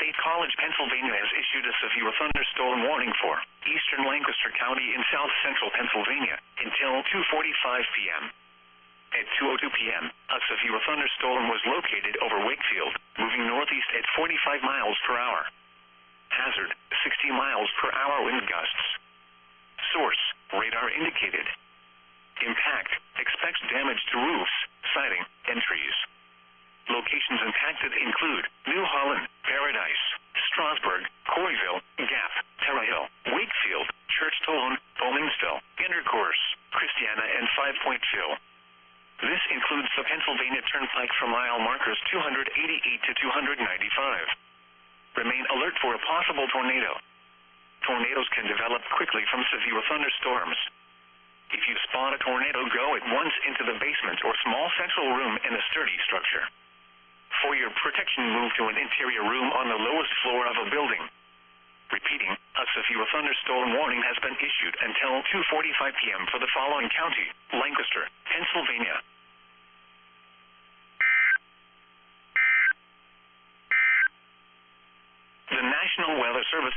State College, Pennsylvania has issued a severe thunderstorm warning for eastern Lancaster County in south central Pennsylvania until 2:45 p.m. At 2:02 p.m., a severe thunderstorm was located over Wakefield, moving northeast at 45 miles per hour. Hazard, 60 miles per hour wind gusts. Source, radar indicated. Impact, expects damage to roofs, siding, and trees. Locations impacted include New Holland, Paradise, Strasburg, Coryville, Gap, Terra Hill, Wakefield, Churchtown, Bowmansville, Intercourse, Christiana, and 5 Pointville. This includes the Pennsylvania Turnpike from mile markers 288 to 295. Remain alert for a possible tornado. Tornadoes can develop quickly from severe thunderstorms. If you spot a tornado, go at once into the basement or small central room in a sturdy structure. For your protection, move to an interior room on the lowest floor of a building. Repeating, a severe thunderstorm warning has been issued until 2:45 p.m. for the following county: Lancaster, Pennsylvania. The National Weather Service